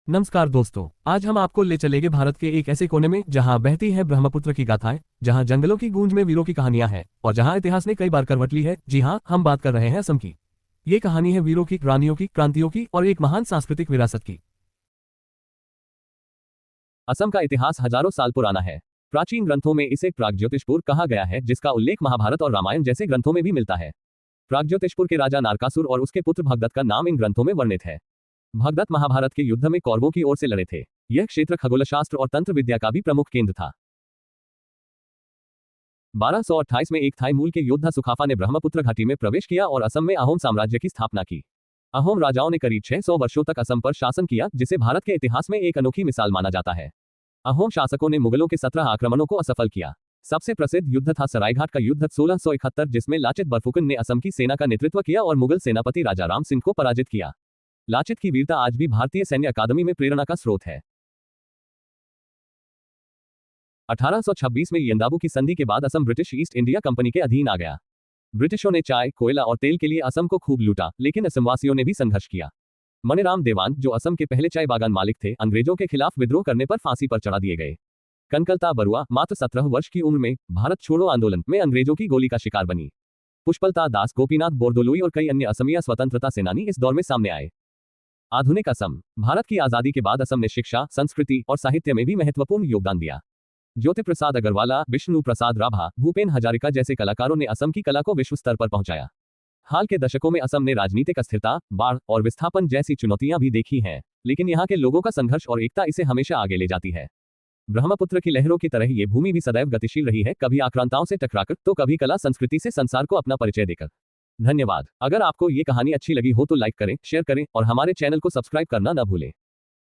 नमस्कार दोस्तों, आज हम आपको ले चलेंगे भारत के एक ऐसे कोने में जहां बहती है ब्रह्मपुत्र की गाथाएं, जहां जंगलों की गूंज में वीरों की कहानियां हैं और जहां इतिहास ने कई बार करवट ली है। जी हां, हम बात कर रहे हैं असम की। ये कहानी है वीरों की, रानियों की, क्रांतियों की और एक महान सांस्कृतिक विरासत की। असम का इतिहास हजारों साल पुराना है। प्राचीन ग्रंथों में इसे प्रागज्योतिषपुर कहा गया है, जिसका उल्लेख महाभारत और रामायण जैसे ग्रंथों में भी मिलता है। प्रागज्योतिषपुर के राजा नारकासुर और उसके पुत्र भगदत्त का नाम इन ग्रंथों में वर्णित है। भगदत्त महाभारत के युद्ध में कौरवों की ओर से लड़े थे। यह क्षेत्र खगोलशास्त्र और तंत्र विद्या का भी प्रमुख केंद्र था। 1228 में एक थाई मूल के योद्धा सुखाफा ने ब्रह्मपुत्र घाटी में प्रवेश किया और असम में अहोम साम्राज्य की स्थापना की। अहोम राजाओं ने करीब 600 वर्षों तक असम पर शासन किया, जिसे भारत के इतिहास में एक अनोखी मिसाल माना जाता है। अहोम शासकों ने मुगलों के 17 आक्रमणों को असफल किया। सबसे प्रसिद्ध युद्ध था सरायघाट का युद्ध 1671, जिसमें लाचित बरफुकन ने असम की सेना का नेतृत्व किया और मुगल सेनापति राजा राम सिंह को पराजित किया। लाचित की वीरता आज भी भारतीय सैन्य अकादमी में प्रेरणा का स्रोत है। 1826 में येंदाबू की संधि के बाद Assam British east India company के अधीन आ गया। ब्रिटिशों ने चाय, कोयला और तेल के लिए असम को खूब लूटा, लेकिन असमवासियों ने भी संघर्ष किया। मणिराम देवान, जो असम के पहले चाय बागान मालिक थे, अंग्रेजों के खिलाफ विद्रोह करने पर फांसी पर चढ़ा दिए गए। कनकलता बरुआ मात्र 17 वर्ष की उम्र में भारत छोड़ो आंदोलन में अंग्रेजों की गोली का शिकार बनी। पुष्पलता दास, गोपीनाथ बोरदोलोई और कई अन्य असमिया स्वतंत्रता सेनानी इस दौर में सामने आए। आधुनिक असम। भारत की आजादी के बाद असम ने शिक्षा, संस्कृति और साहित्य में भी महत्वपूर्ण योगदान दिया। ज्योति प्रसाद अग्रवाला, विष्णु प्रसाद राभा, भूपेन हजारिका जैसे कलाकारों ने असम की कला को विश्व स्तर पर पहुंचाया। हाल के दशकों में असम ने राजनीतिक अस्थिरता, बाढ़ और विस्थापन जैसी चुनौतियां भी देखी हैं, लेकिन यहाँ के लोगों का संघर्ष और एकता इसे हमेशा आगे ले जाती है। ब्रह्मपुत्र की लहरों की तरह ये भूमि भी सदैव गतिशील रही है, कभी आक्रांताओं से टकराकर तो कभी कला संस्कृति से संसार को अपना परिचय देकर। धन्यवाद। अगर आपको ये कहानी अच्छी लगी हो तो लाइक करें, शेयर करें और हमारे चैनल को सब्सक्राइब करना न भूलें।